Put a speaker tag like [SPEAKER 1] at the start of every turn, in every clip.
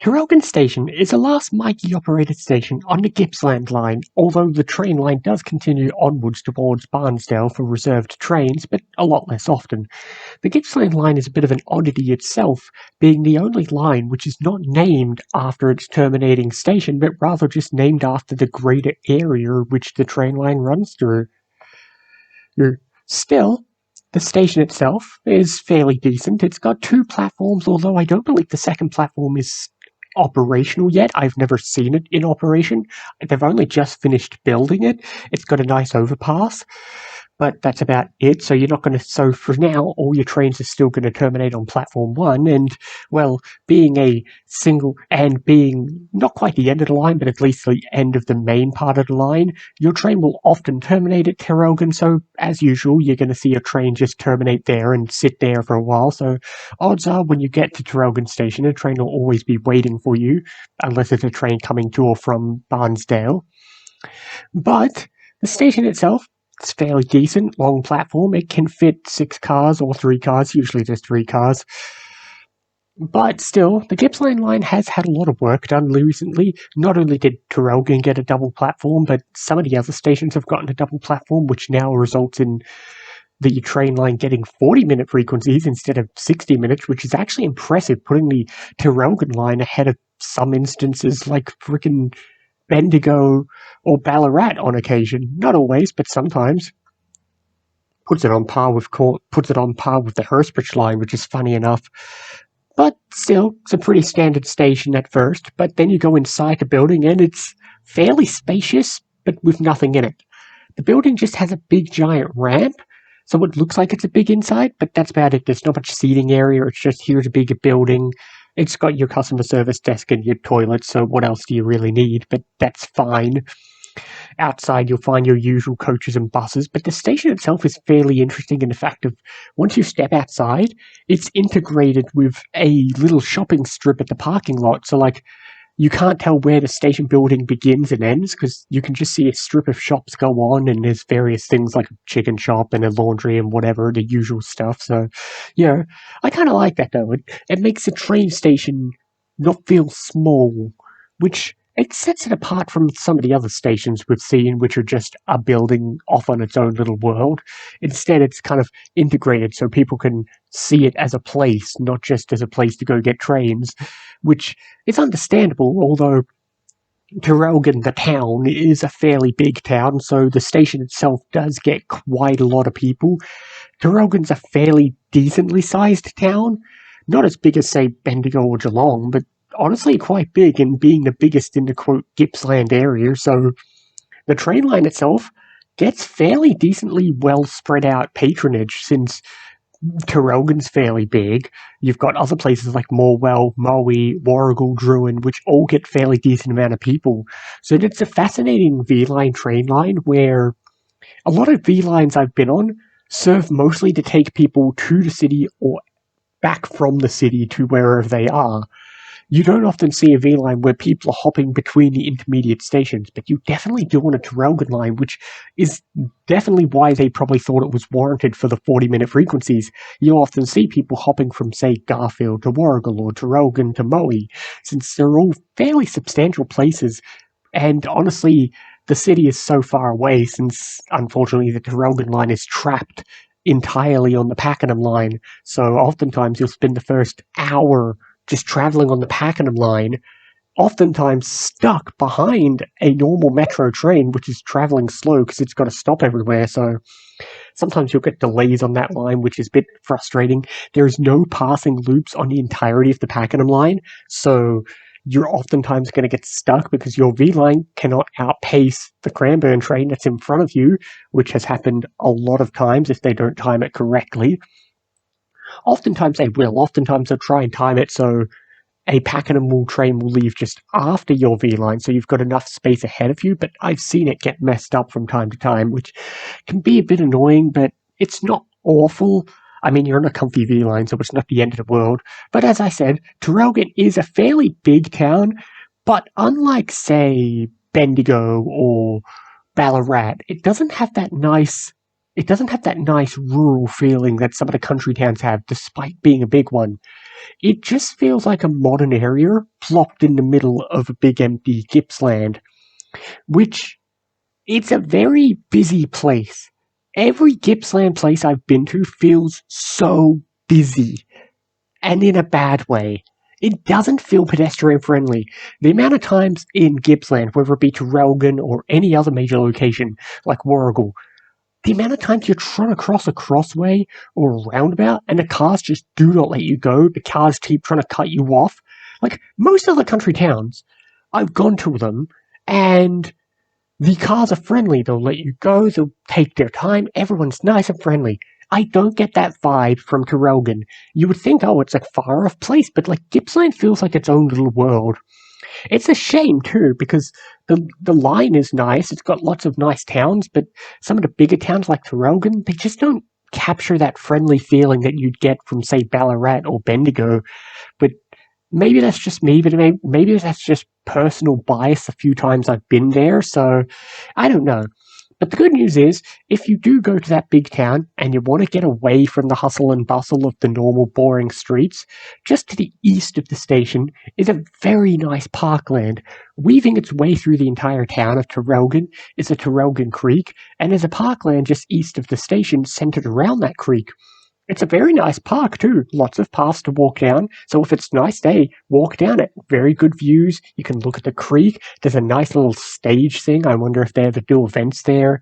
[SPEAKER 1] Traralgon Station is the last Mikey-operated station on the Gippsland Line, although the train line does continue onwards towards Barnsdale for reserved trains, but a lot less often. The Gippsland Line is a bit of an oddity itself, being the only line which is not named after its terminating station, but rather just named after the greater area which the train line runs through. Still, the station itself is fairly decent. It's got two platforms, although I don't believe the second platform is operational yet. I've never seen it in operation. They've only just finished building it. It's got a nice overpass, but that's about it. So you're not going to. So for now, all your trains are still going to terminate on platform 1. And well, being a single and being not quite the end of the line, but at least the end of the main part of the line, your train will often terminate at Traralgon. So as usual, you're going to see your train just terminate there and sit there for a while. So odds are, when you get to Traralgon Station, a train will always be waiting for you, unless it's a train coming to or from Barnsdale. But the station itself, it's fairly decent, long platform. It can fit 6 cars or 3 cars, usually just 3 cars. But still, the Gippsland line has had a lot of work done recently. Not only did Traralgon get a double platform, but some of the other stations have gotten a double platform, which now results in the train line getting 40-minute frequencies instead of 60 minutes, which is actually impressive, putting the Traralgon line ahead of some instances like frickin' Bendigo or Ballarat on occasion. Not always, but sometimes. Puts it on par with the Hurstbridge line, which is funny enough. But still, it's a pretty standard station at first, but then you go inside the building and it's fairly spacious, but with nothing in it. The building just has a big giant ramp, so it looks like it's a big inside, but that's about it. There's not much seating area. It's just, here's a big building. It's got your customer service desk and your toilet, so what else do you really need? But that's fine. Outside, you'll find your usual coaches and buses, but the station itself is fairly interesting in the fact of, once you step outside, it's integrated with a little shopping strip at the parking lot. So, like, you can't tell where the station building begins and ends, because you can just see a strip of shops go on, and there's various things like a chicken shop and a laundry and whatever, the usual stuff. So, yeah, I kind of like that, though. It makes the train station not feel small, which it sets it apart from some of the other stations we've seen, which are just a building off on its own little world. Instead, it's kind of integrated so people can see it as a place, not just as a place to go get trains, which is understandable, although Traralgon, the town, is a fairly big town, so the station itself does get quite a lot of people. Traralgon's a fairly decently sized town, not as big as, say, Bendigo or Geelong, but honestly quite big, and being the biggest in the quote Gippsland area, so the train line itself gets fairly decently well spread out patronage, since Traralgon's fairly big. You've got other places like Morwell, Moe, Warrigal, Druin, which all get fairly decent amount of people. So it's a fascinating V-line train line where a lot of V-lines I've been on serve mostly to take people to the city or back from the city to wherever they are. You don't often see a V-line where people are hopping between the intermediate stations, but you definitely do on a Traralgon line, which is definitely why they probably thought it was warranted for the 40-minute frequencies. You'll often see people hopping from, say, Garfield to Warrigal or Traralgon to Moe, since they're all fairly substantial places, and honestly, the city is so far away, since, unfortunately, the Traralgon line is trapped entirely on the Pakenham line, so oftentimes you'll spend the first hour just travelling on the Pakenham line, oftentimes stuck behind a normal metro train, which is travelling slow because it's got to stop everywhere. So sometimes you'll get delays on that line, which is a bit frustrating. There is no passing loops on the entirety of the Pakenham line, so you're oftentimes going to get stuck because your V-line cannot outpace the Cranbourne train that's in front of you, which has happened a lot of times if they don't time it correctly. Oftentimes they will. Oftentimes they'll try and time it so a Pakenham train will leave just after your V-line, so you've got enough space ahead of you, but I've seen it get messed up from time to time, which can be a bit annoying, but it's not awful. I mean, you're on a comfy V-line, so it's not the end of the world. But as I said, Traralgon is a fairly big town, but unlike, say, Bendigo or Ballarat, it doesn't have that nice It doesn't have that nice rural feeling that some of the country towns have, despite being a big one. It just feels like a modern area plopped in the middle of a big empty Gippsland, which it's a very busy place. Every Gippsland place I've been to feels so busy, and in a bad way. It doesn't feel pedestrian friendly. The amount of times in Gippsland, whether it be Traralgon or any other major location like Warrigal, the amount of times you're trying to cross a crossway or a roundabout and the cars just do not let you go, the cars keep trying to cut you off. Like most other country towns, I've gone to them and the cars are friendly. They'll let you go. They'll take their time. Everyone's nice and friendly. I don't get that vibe from Traralgon. You would think, oh, it's a far off place, but like Gippsland feels like its own little world. It's a shame too because the line is nice. It's got lots of nice towns, but some of the bigger towns like Traralgon, they just don't capture that friendly feeling that you'd get from say Ballarat or Bendigo. But maybe that's just me, but maybe that's just personal bias a few times I've been there, so I don't know. But the good news is, if you do go to that big town and you want to get away from the hustle and bustle of the normal boring streets, just to the east of the station is a very nice parkland. Weaving its way through the entire town of Traralgon is a Traralgon Creek, and there's a parkland just east of the station centered around that creek. It's a very nice park too. Lots of paths to walk down. So if it's a nice day, walk down it. Very good views. You can look at the creek. There's a nice little stage thing. I wonder if they ever do events there.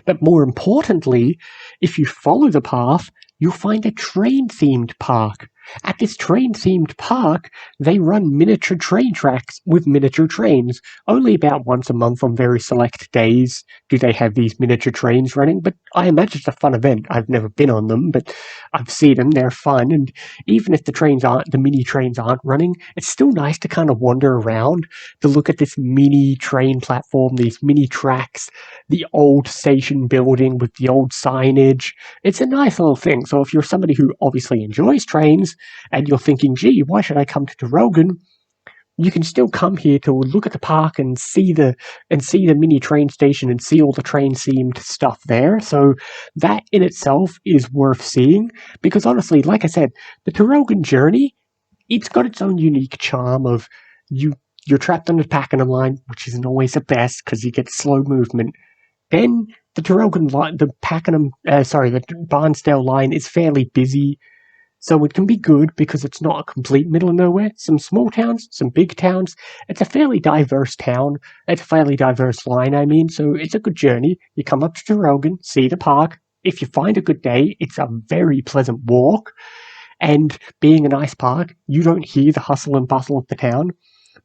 [SPEAKER 1] But more importantly, if you follow the path, you'll find a train-themed park. At this train-themed park, they run miniature train tracks with miniature trains. Only about once a month on very select days do they have these miniature trains running, but I imagine it's a fun event. I've never been on them, but I've seen them. They're fun, and even if the mini trains aren't running, it's still nice to kind of wander around, to look at this mini train platform, these mini tracks, the old station building with the old signage. It's a nice little thing. So if you're somebody who obviously enjoys trains and you're thinking, gee, why should I come to Traralgon? You can still come here to look at the park and see the mini train station and see all the train themed stuff there. So that in itself is worth seeing because honestly, like I said, the Traralgon journey, it's got its own unique charm of you're trapped on the Pakenham line, which isn't always the best because you get slow movement. Then the Traralgon line, the Barnsdale line is fairly busy, so it can be good because it's not a complete middle of nowhere. Some small towns, some big towns. It's a fairly diverse town. It's a fairly diverse line, I mean, so it's a good journey. You come up to Traralgon, see the park. If you find a good day, it's a very pleasant walk. And being a nice park, you don't hear the hustle and bustle of the town.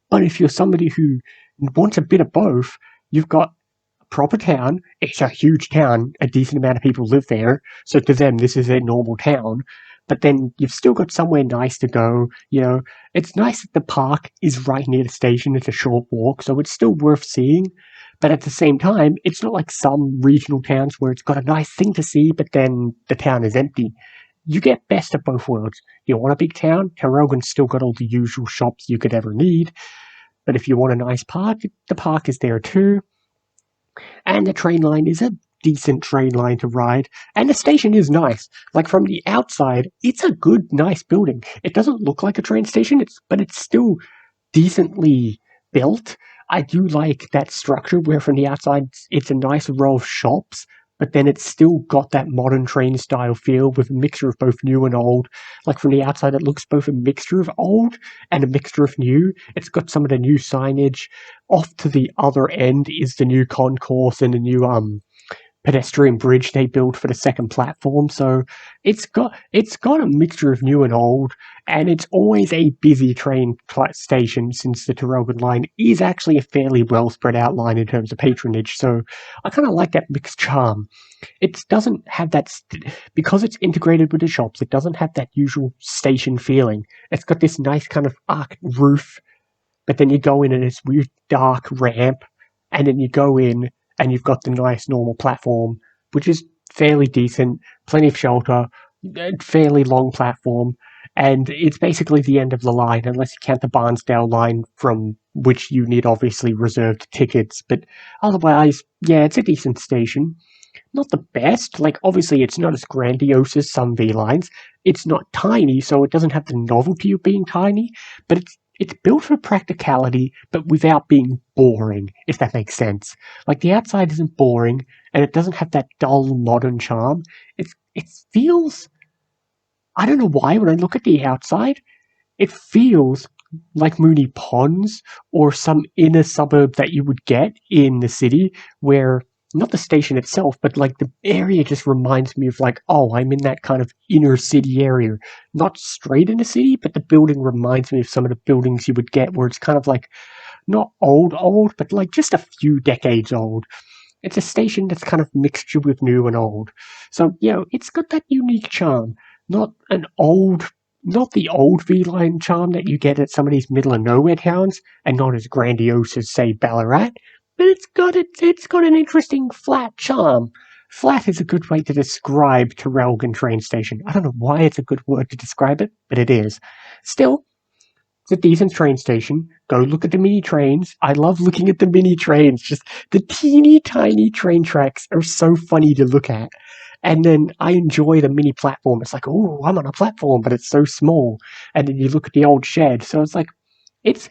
[SPEAKER 1] But if you're somebody who wants a bit of both, you've got proper town. It's a huge town. A decent amount of people live there. So to them, this is a normal town. But then you've still got somewhere nice to go. You know, it's nice that the park is right near the station. It's a short walk, so it's still worth seeing. But at the same time, it's not like some regional towns where it's got a nice thing to see, but then the town is empty. You get best of both worlds. You want a big town? Traralgon's still got all the usual shops you could ever need. But if you want a nice park, the park is there too. And the train line is a decent train line to ride. And the station is nice. Like from the outside, it's a good, nice building. It doesn't look like a train station, but it's still decently built. I do like that structure where from the outside it's a nice row of shops, but then it's still got that modern train style feel with a mixture of both new and old. Like from the outside, it looks both a mixture of old and a mixture of new. It's got some of the new signage. Off to the other end is the new concourse and the new pedestrian bridge they built for the second platform. So it's got a mixture of new and old, and it's always a busy train station since the Traralgon line is actually a fairly well spread out line in terms of patronage. So I kind of like that mixed charm. It doesn't have that because it's integrated with the shops. It doesn't have that usual station feeling. It's got this nice kind of arched roof, but then you go in and it's weird dark ramp, and then you go in and you've got the nice normal platform, which is fairly decent, plenty of shelter, fairly long platform, and it's basically the end of the line, unless you count the Barnsdale line, from which you need obviously reserved tickets, but otherwise, yeah, it's a decent station. not the best. Like, obviously, it's not as grandiose as some V lines. It's not tiny, so it doesn't have the novelty of being tiny. But it's built for practicality, but without being boring, if that makes sense. Like, the outside isn't boring, and it doesn't have that dull modern charm. It feels. I don't know why when I look at the outside, it feels like Mooney Ponds or some inner suburb that you would get in the city where not the station itself, but like the area just reminds me of like, oh, I'm in that kind of inner city area. Not straight in the city, but the building reminds me of some of the buildings you would get where it's kind of like not old, but like just a few decades old. It's a station that's kind of mixture with new and old. So, it's got that unique charm. Not an old, not the old V-Line charm that you get at some of these middle of nowhere towns, and not as grandiose as, say, Ballarat, but it's got an interesting flat charm. Flat is a good way to describe Traralgon train station. I don't know why it's a good word to describe it, but it is. Still, it's a decent train station. Go look at the mini trains. I love looking at the mini trains. Just the teeny tiny train tracks are so funny to look at. And then I enjoy the mini platform. It's like, oh, I'm on a platform, but it's so small. And then you look at the old shed. So it's like, it's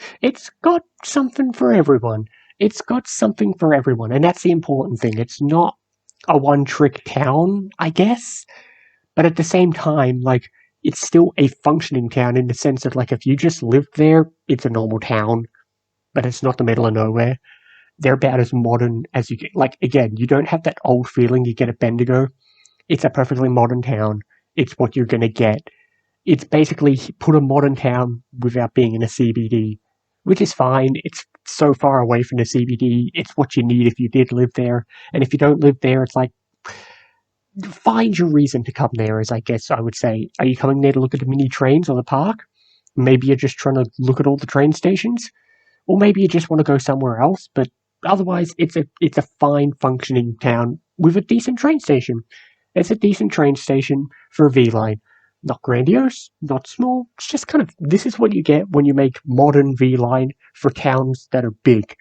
[SPEAKER 1] got something for everyone. It's got something for everyone. And that's the important thing. It's not a one trick town, I guess. But at the same time, like, it's still a functioning town in the sense that, like, if you just lived there, it's a normal town, but it's not the middle of nowhere. They're about as modern as you get. Like, again, you don't have that old feeling you get at Bendigo. It's a perfectly modern town. It's what you're going to get. It's basically put a modern town without being in a CBD, which is fine. It's so far away from the CBD. It's what you need if you did live there. And if you don't live there, it's like, find your reason to come there, as I guess I would say. Are you coming there to look at the mini trains or the park? Maybe you're just trying to look at all the train stations? Or maybe you just want to go somewhere else, but otherwise it's a fine functioning town with a decent train station. It's a decent train station for a V line. Not grandiose, not small. It's just kind of, this is what you get when you make modern V line for towns that are big.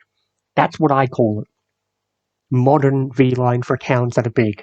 [SPEAKER 1] That's what I call it. Modern V line for towns that are big.